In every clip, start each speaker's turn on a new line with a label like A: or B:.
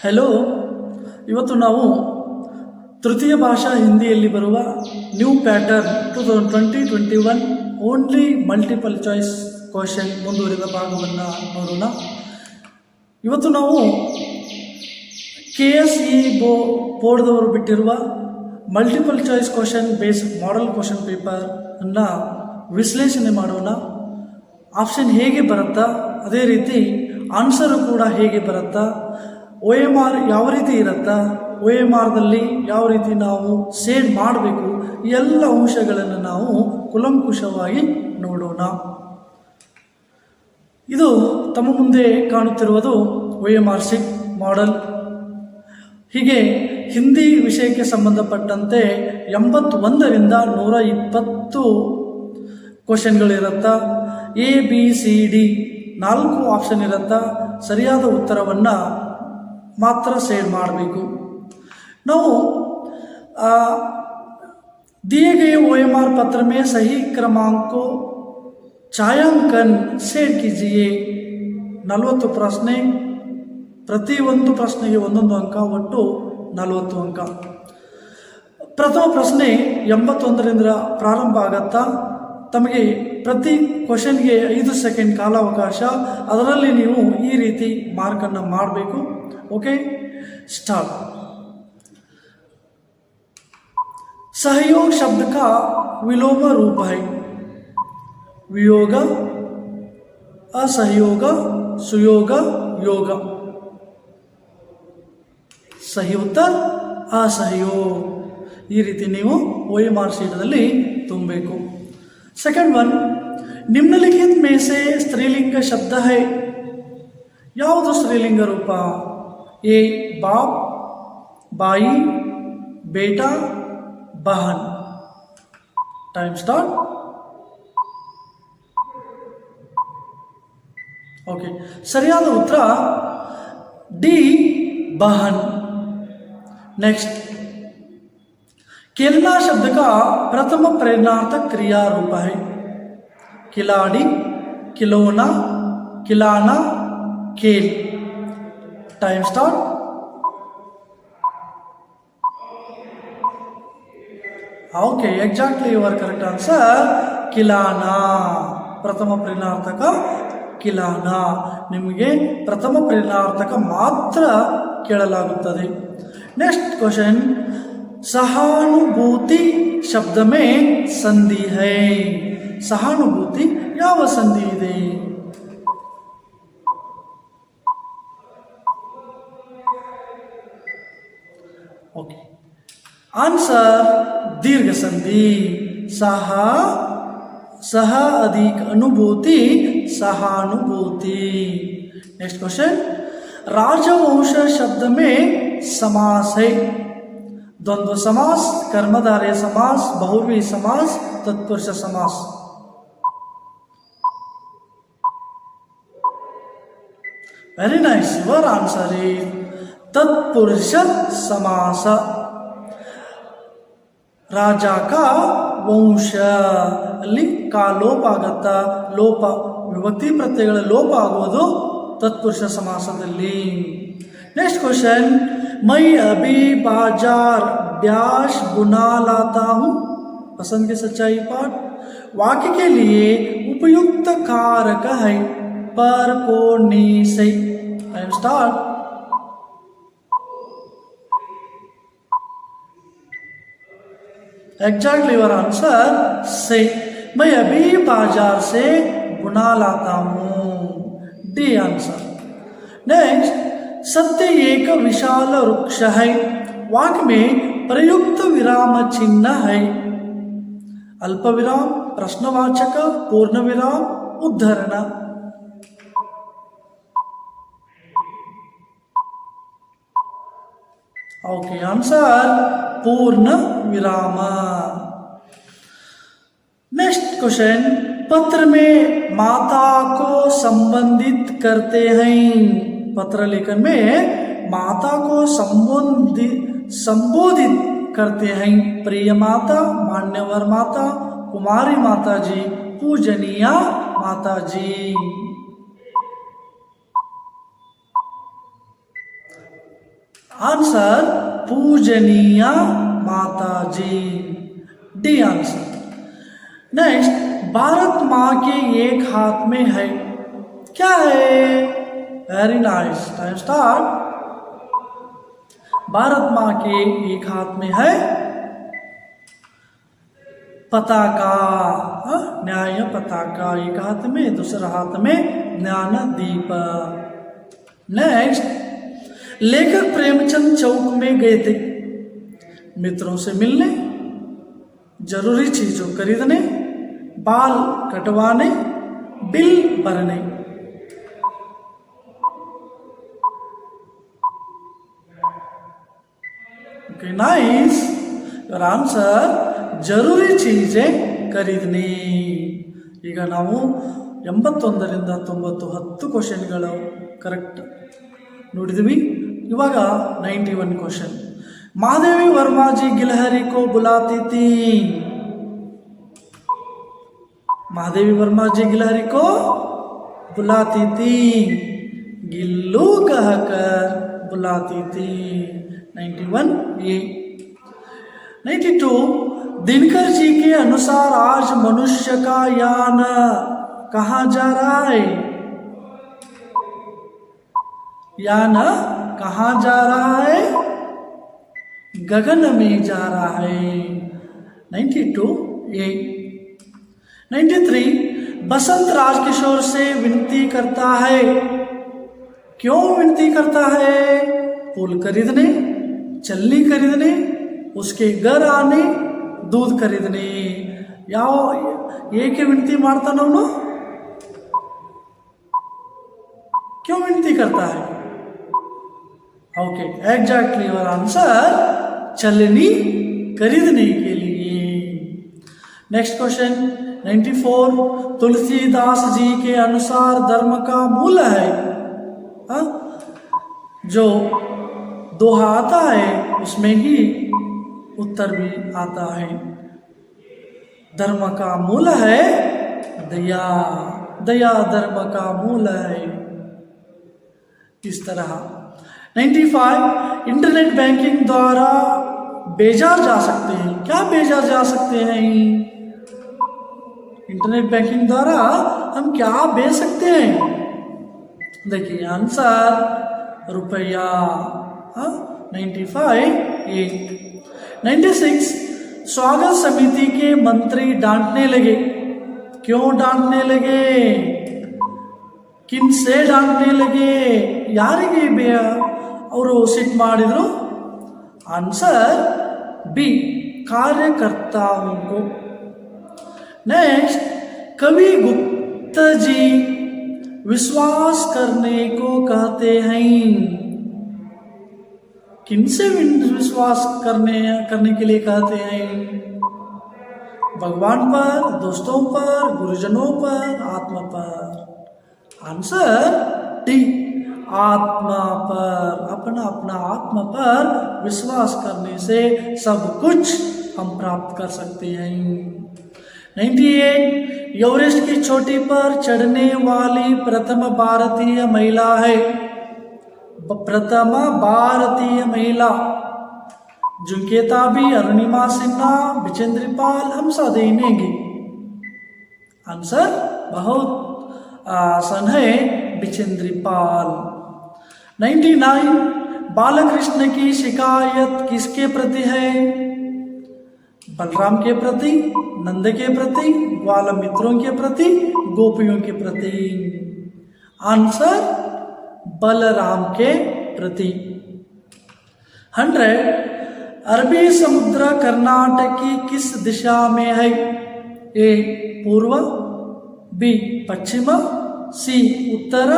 A: Hello, ಇವತ್ತು ನಾವು ತೃತೀಯ ಭಾಷಾ ಹಿಂದಿಯಲ್ಲಿ ಬರುವ new pattern 2020-21 only multiple choice question ಮುಂದುವರಿದ ಭಾಗವನ್ನು ನೋಡೋಣ. ಇವತ್ತು ನಾವು KSE ಬೋರ್ಡ್ದವರು ಬಿಟ್ಟಿರುವ multiple choice question based model question paper ಅನ್ನು ವಿಶ್ಲೇಷಣೆ ಮಾಡೋಣ. ಆಪ್ಷನ್ ಹೇಗೆ ಬರುತ್ತಾ, ಅದೇ ರೀತಿ ಆನ್ಸರು ಕೂಡ ಹೇಗೆ ಬರುತ್ತಾ, OMR ಯಾವ ರೀತಿ ಇರುತ್ತಾ, OMRದಲ್ಲಿ ಯಾವ ರೀತಿ ನಾವು ಸೇಡ್ ಮಾಡಬೇಕು, ಎಲ್ಲ ಅಂಶಗಳನ್ನು ನಾವು ಕುಲಂಕುಷವಾಗಿ ನೋಡೋಣ. ಇದು ತಮ್ಮ ಮುಂದೆ ಕಾಣುತ್ತಿರುವುದು OMR ಶೀಟ್ ಮಾಡೆಲ್. ಹೀಗೆ ಹಿಂದಿ ವಿಷಯಕ್ಕೆ ಸಂಬಂಧಪಟ್ಟಂತೆ 81ರಿಂದ 120 ಕ್ವಶನ್ಗಳಿರುತ್ತಾ. ABCD 4 ಆಪ್ಷನ್ ಇರುತ್ತಾ. ಸರಿಯಾದ ಉತ್ತರವನ್ನು ಮಾತ್ರ ಸೇವ್ ಮಾಡಬೇಕು. ನಾವು दिए गए OMR पत्र में सही क्रमांक को छायांकन सेट कीजिए. 40 ಪ್ರಶ್ನೆ, ಪ್ರತಿಯೊಂದು ಪ್ರಶ್ನೆಗೆ ಒಂದೊಂದು ಅಂಕ, ಒಟ್ಟು 40 ಅಂಕ. ಪ್ರಥಮ ಪ್ರಶ್ನೆ 81ರಿಂದ ಪ್ರಾರಂಭ ಆಗತ್ತಾ. ತಮಗೆ ಪ್ರತಿ ಕ್ವಶನ್ಗೆ 5 ಸೆಕೆಂಡ್ ಕಾಲಾವಕಾಶ. ಅದರಲ್ಲಿ ನೀವು ಈ ರೀತಿ ಮಾರ್ಕನ್ನು ಮಾಡಬೇಕು. Okay, start. सहयोग शब्द का विलोम रूप है वियोग, असहयोग, सुयोग, योग. सही उत्तर असहयोग. ಈ ರೀತಿ ನೀವು OMR ಶೀಟದಲ್ಲಿ ತುಂಬಬೇಕು. सेकंड वन, निम्नलिखित में से स्त्रीलिंग शब्द है. ಯಾವುದು ಸ್ತ್ರೀಲಿಂಗ ರೂಪ? ए बाप, बाई, बेटा, बहन. Time start. ओके, ಸರಿಯಾದ ಉತ್ತರ ಡಿ, बहन. नेक्स्ट, खेलना शब्द का प्रथम प्रेरणार्थक क्रिया रूप है. खिलाड़ी, खिलौना, खिलाना, खेल. Time start. Okay, exactly your correct answer ಖಿಲಾನಾ. ಪ್ರಥಮ ಪ್ರೇರಣಾರ್ಥಕ ಖಿಲಾನಾ. ನಿಮಗೆ ಪ್ರಥಮ ಪ್ರೇರಣಾರ್ಥಕ ಮಾತ್ರ ಕೇಳಲಾಗುತ್ತದೆ. नेक्स्ट क्वेश्चन, सहानुभूति शब्द में संधि है. सहानुभूति ಯಾವ ಸಂಧಿ ಇದೆ? ओके, आंसर दीर्घ संधि. सह अधिक अनुभूति, सहानुभूति. नेक्स्ट क्वेश्चन, राजवंश शब्द में समास है. द्वंद्व समास, कर्मधारय समास, बहुव्रीहि समास, तत्पुरुष समास. Very nice, your answer is तत्पुरुष समास. राजा का ವಂಶ ಅಲ್ಲಿ ಕಾ ಲೋಪ ಆಗತ್ತಾ. ಲೋಪ, ವಿಭಕ್ತಿ ಪ್ರತ್ಯಯಗಳ ಲೋಪ ಆಗುವುದು ತತ್ಪುರುಷ ಸಮಾಸದಲ್ಲಿ. नेक्स्ट क्वेश्चन, मैं अभी बाजार डैश बुना लाता हूँ. पसंद की सच्चाई पाठ. वाक्य के लिए उपयुक्त कारक है पर को नी से. Time start. Exactly your answer से. मैं अभी बाजार से बुना लाता हूँ. D answer. नेक्स्ट, सत्य एक विशाल वृक्ष है. वाक्य में प्रयुक्त विराम चिन्ह है. अल्प विराम, प्रश्नवाचक, पूर्ण विराम, उद्धरण. ओके, आंसर पूर्ण विराम. नेक्स्ट क्वेश्चन, पत्र में माता को संबंधित करते हैं. पत्र लेखन में माता को संबोधित करते हैं. प्रिय माता, मान्यवर माता, कुमारी माता जी, पूजनीय माता जी. आंसर पूजनीय माता जी, डी आंसर। नेक्स्ट, भारत माँ के एक हाथ में है, क्या है? Very nice, time start. Bharat माँ के एक हाथ में है पताका, न्याय पताका एक हाथ में, दूसरा हाथ में ज्ञान दीप। नेक्स्ट, लेखक प्रेमचंद चौक में गए थे मित्रों से मिलने, जरूरी चीजों खरीदने, बाल कटवाने, बिल भरने। ओके नाइस, योर आंसर ಜರೂರಿ ಚೀಜೆ ಖರೀದನೆ। ಈಗ ನಾವು 81ರಿಂದ 90 10 ಕ್ವಶನ್ಗಳು ಕರೆಕ್ಟ್ ನೋಡಿದ್ವಿ। ಇವಾಗ 91 ಕ್ವಶನ್। महादेवी वर्मा जी गिलहरी को बुलाती थी, महादेवी वर्मा जी गिलहरी को बुलाती थी, गिल्लू कहकर बुलाती थी। 91 ए। 92, दिनकर जी के अनुसार आज मनुष्य का यान कहाँ जा रहा है? यान कहाँ जा रहा है? गगन में जा रहा है। 92 ए। 93, बसंत राजकिशोर से विनती करता है, क्यों विनती करता है? फूल खरीदने, चलनी खरीदने, उसके घर आने, दूध खरीदने। ಯಾವ ಏಕೆ ವಿನಂತಿ ಮಾಡ್ತಾನ ಅವನು? क्यों विनती करता है? ओके एग्जैक्टली योर आंसर, चलनी खरीदने के लिए। नेक्स्ट क्वेश्चन 94, तुलसीदास जी के अनुसार धर्म का मूल है, जो दोहा आता है उसमें ही उत्तर भी आता है। धर्म का मूल है दया, दया धर्म का मूल है। इस तरह 95, इंटरनेट बैंकिंग द्वारा भेजा जा सकते हैं, क्या भेजा जा सकते हैं? इंटरनेट बैंकिंग द्वारा हम क्या भेज सकते हैं? देखिए आंसर रुपया। 95 ए। 96, स्वागत समिति के मंत्री डांटने लगे, क्यों डांटने लगे? किन से डांटने लगे? ಯಾರಿಗೆ ಅವರು ಸಿಟ್ ಮಾಡಿದ್ರು? आंसर बी, कार्यकर्ताओं को। नेक्स्ट, कवि गुप्त जी विश्वास करने को कहते हैं, किनसे विश्वास करने के लिए कहते हैं? भगवान पर, दोस्तों पर, गुरुजनों पर, आत्मा पर। आंसर डी, आत्मा पर। अपना अपना आत्मा पर विश्वास करने से सब कुछ हम प्राप्त कर सकते हैं। 98, एवरेस्ट की चोटी पर चढ़ने वाली प्रथम भारतीय महिला है, प्रथम भारतीय महिला। जिनके ताबी अरुणिमा सिन्हा, बिचेंद्री पाल, हंसा देनेगी। आंसर बहुत आसान है, बिचेंद्री पाल। 99, बालकृष्ण की शिकायत किसके प्रति है? बलराम के प्रति, नंद के प्रति, ग्वाल मित्रों के प्रति, गोपियों के प्रति। आंसर बलराम के प्रति। 100, अरबी समुद्र कर्नाटक की किस दिशा में है? ए पूर्व, बी पश्चिम, सी उत्तर,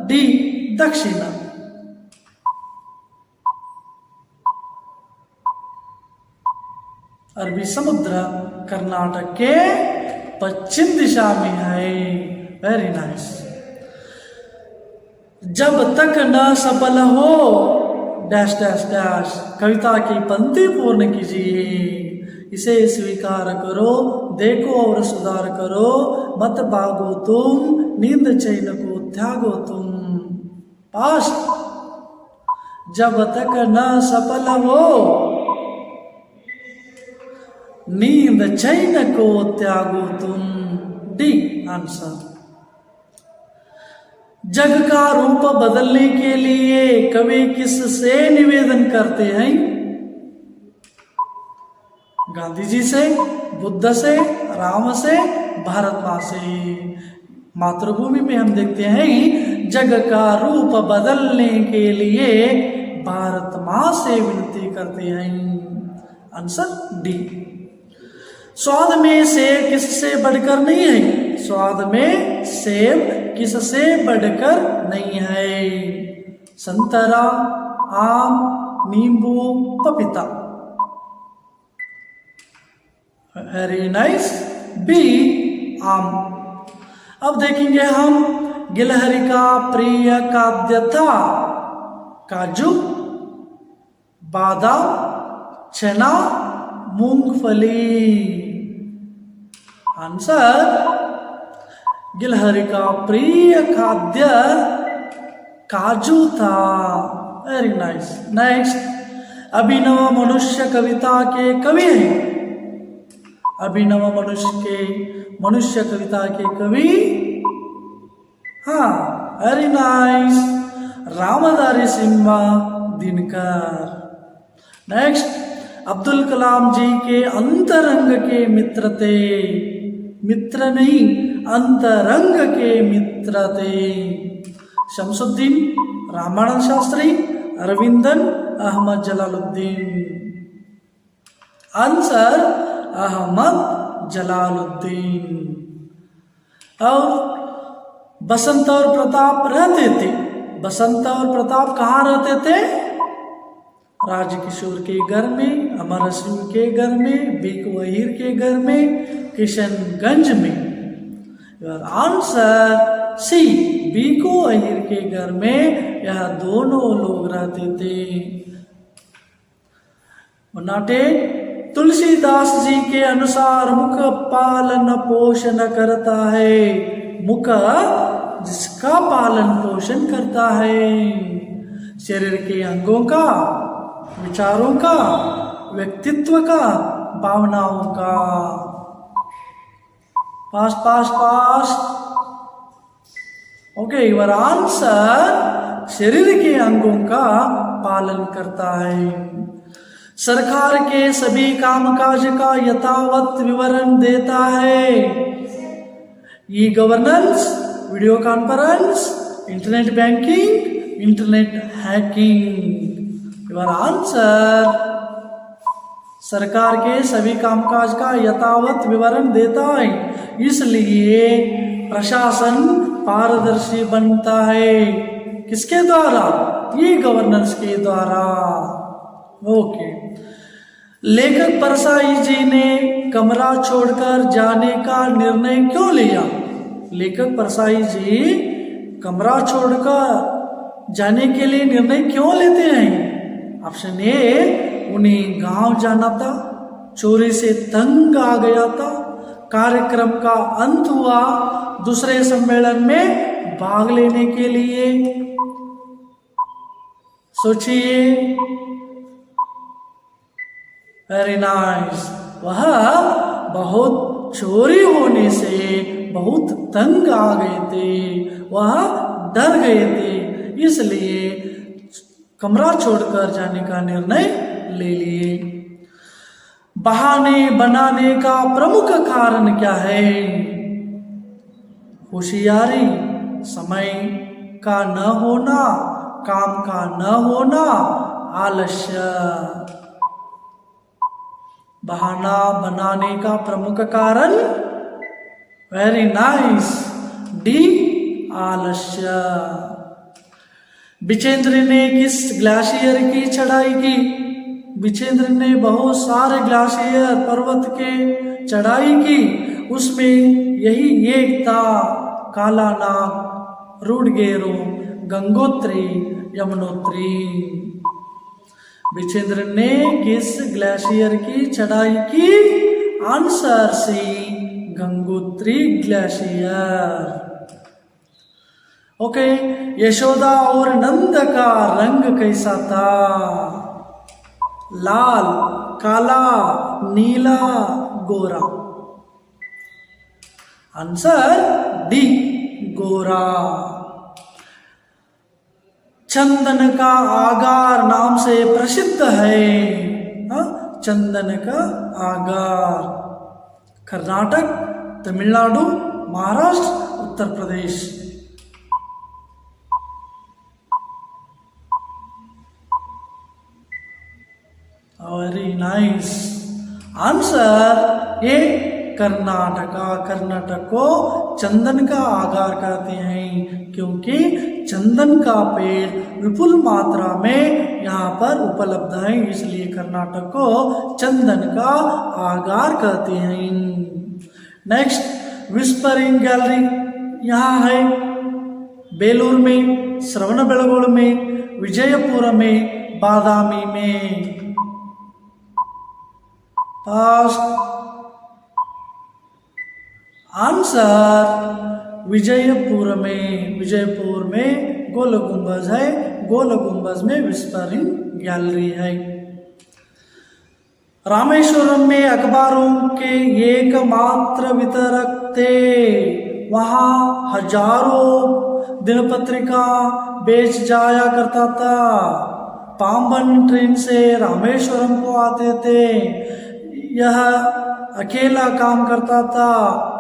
A: डी दक्षिण। अरबी समुद्र कर्नाटक के पश्चिम दिशा में है। Very nice. जब तक न सफल हो डैश डैश डैश, कविता की पंक्ति पूर्ण कीजिए। इसे स्वीकार करो, देखो और सुधार करो, मत भागो तुम, नींद चैन को त्यागो तुम। पास्ट जब तक न सफल हो नींद चैन को त्यागो तुम। D answer. जग का रूप बदलने के लिए कवि किससे निवेदन करते हैं? गांधी जी से, बुद्ध से, राम से, भारत माँ से। मातृभूमि में हम देखते हैं जग का रूप बदलने के लिए भारत माँ से विनती करते हैं। Answer D. स्वाद में सेब किससे बढ़कर नहीं है? स्वाद में सेब किससे बढ़कर नहीं है? संतरा, आम, नींबू, पपीता। Very nice. बी आम। अब देखेंगे हम गिलहरी का प्रिय खाद्य था काजू, बादाम, चना, मूंगफली। आंसर गिलहरी का प्रिय खाद्य काजू था। Very nice. नेक्स्ट, अभिनव मनुष्य कविता के कवि हैं। अभिनव मनुष्य कविता के कवि, हाँ, very nice, Ramdhari Singh Dinkar. Next, Abdul Kalam ji के अंतरंग के मित्र थे। मित्र नहीं, अंतरंग के मित्र थे। शमसुद्दीन, रामानंद शास्त्री, अरविंदन, अहमद जलालुद्दीन। आंसर अहमद जलालुद्दीन। और बसंत और प्रताप रहते थे। बसंत और प्रताप कहाँ रहते थे? राजकिशोर के घर में, अमर सिंह के घर में, बीक वहीर के घर में, किशनगंज में। आंसर सी, बीको वहीर के घर में यह दोनों लोग रहते थे। नाटे, तुलसीदास जी के अनुसार मुख पालन पोषण करता है। मुख जिसका पालन पोषण करता है, शरीर के अंगों का, विचारों का, व्यक्तित्व का, भावनाओं का। Past past past. Okay, your answer शरीर के अंगों का पालन करता है। सरकार के सभी कामकाज का यथावत विवरण देता है। E governance, video conference, internet banking, internet hacking. Your answer, सरकार के सभी कामकाज का यथावत विवरण देता है, इसलिए प्रशासन पारदर्शी बनता है। किसके द्वारा? ई गवर्नेंस के द्वारा। ओके। लेखक परसाई जी ने कमरा छोड़कर जाने का निर्णय क्यों लिया? लेखक परसाई जी कमरा छोड़कर जाने के लिए निर्णय क्यों लेते हैं? ऑप्शन ए, उन्हें गांव जाना था, चोरी से तंग आ गया था, कार्यक्रम का अंत हुआ, दूसरे सम्मेलन में भाग लेने के लिए। सोचिए। Very nice. वह बहुत चोरी होने से बहुत तंग आ गए थे, वह डर गए थे, इसलिए कमरा छोड़कर जाने का निर्णय ले लिए। बहाने बनाने का प्रमुख कारण क्या है? होशियारी, समय का न होना, काम का न होना, आलस्य। बहाना बनाने का प्रमुख कारण, वेरी नाइस, डी आलस्य। विजेंद्र ने किस ग्लेशियर की चढ़ाई की? विजेंद्र ने बहुत सारे ग्लेशियर पर्वत के चढ़ाई की, उसमें यही एक था, काला नाग, रूडगेरो, गंगोत्री, यमुनोत्री। विजेंद्र ने किस ग्लेशियर की चढ़ाई की? Answer C, Gangotri glacier. Okay, Yashoda और नंद का रंग कैसा था? लाल, काला, नीला, गोरा। आंसर डी, गोरा। चंदन का आगार नाम से प्रसिद्ध है। चंदन का आगार। Karnataka, Tamil Nadu, Maharashtra, Uttar Pradesh. Very nice answer A, Karnataka. Karnataka को चंदन का आगार कहते हैं क्योंकि चंदन का पेड़ विपुल मात्रा में यहाँ पर उपलब्ध है, इसलिए कर्नाटक को चंदन का आगार कहते हैं। नेक्स्ट, विस्परिंग गैलरी यहाँ है बेलूर में, श्रवणबेळगोळ में, विजयपुर में, बादामी में। आंसर विजयपुर में। विजयपुर में गोल गुंबज है, गोल गुंबज में विस्परिंग गैलरी है। रामेश्वरम में अखबारों के एकमात्र वितरक थे। वहां हजारों दिनपत्रिका बेच जाया करता था। पाम्बन ट्रेन से रामेश्वरम को आते थे। यह अकेला काम करता था।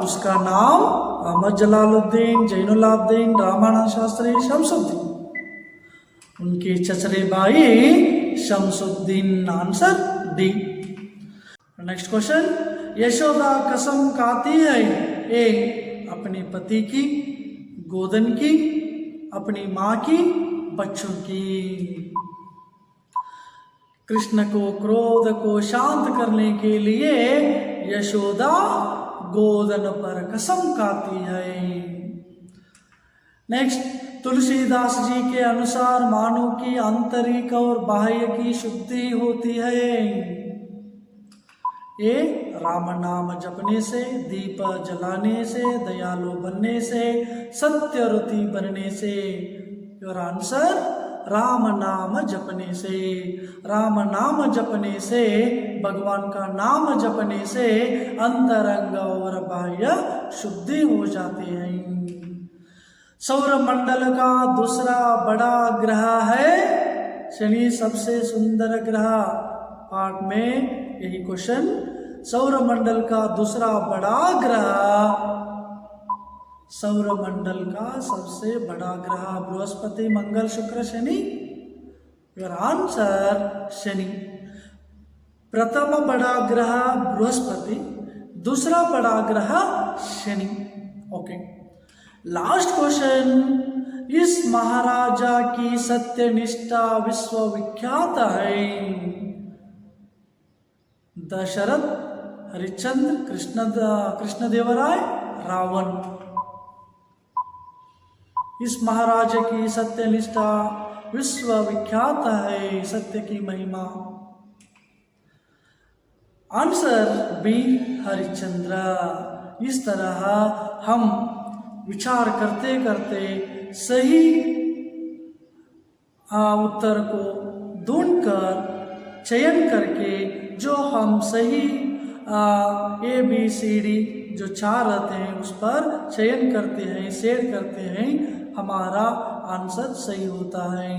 A: उसका नाम अहमद जलालुद्दीन, जैनुलाब्दीन, रामानंद शास्त्री, शमसुद्दीन। उनके चचरे भाई Shamsuddin. Answer D. Next question, Yashoda कसम खाती है? ए, अपने पति की, गोदन की, अपनी माँ की, बच्चों की। कृष्ण को क्रोध को शांत करने के लिए यशोदा गोदन पर कसम खाती है। नेक्स्ट, तुलसीदास जी के अनुसार मानव की आंतरिक और बाह्य की शुद्धि होती है। ए, राम नाम जपने से, दीप जलाने से, दयालु बनने से, सत्यरुति बनने से। योर आंसर राम नाम जपने से। राम नाम जपने से, भगवान का नाम जपने से अंतरंग और बाह्य शुद्धि हो जाती है। सौर मंडल का दूसरा बड़ा ग्रह है शनि, सबसे सुंदर ग्रह। पार्ट में यही क्वेश्चन, सौर मंडल का दूसरा बड़ा ग्रह, सौर मंडल का सबसे बड़ा ग्रह बृहस्पति, मंगल, शुक्र, शनि। Your answer Shani. प्रथम बड़ा ग्रह बृहस्पति, दूसरा बड़ा ग्रह शनि। ओके, लास्ट क्वेश्चन, इस महाराजा की सत्यनिष्ठा विश्वविख्यात है। दशरथ, हरिश्चंद्र, कृष्णदेवराय, रावण। इस महाराज की सत्यनिष्ठा विश्वविख्यात है, सत्य की महिमा। Answer B, Harishchandra. इस तरह हम विचार करते करते सही उत्तर को ढूंढकर चयन करके जो हम सही ABCD जो चार रहते हैं उस पर चयन करते हैं, शेयर करते हैं, हमारा आंसर सही होता है।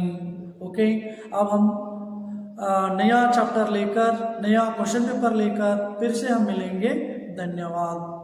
A: ओके, अब हम नया चैप्टर लेकर, नया क्वेश्चन पेपर लेकर फिर से हम मिलेंगे। धन्यवाद।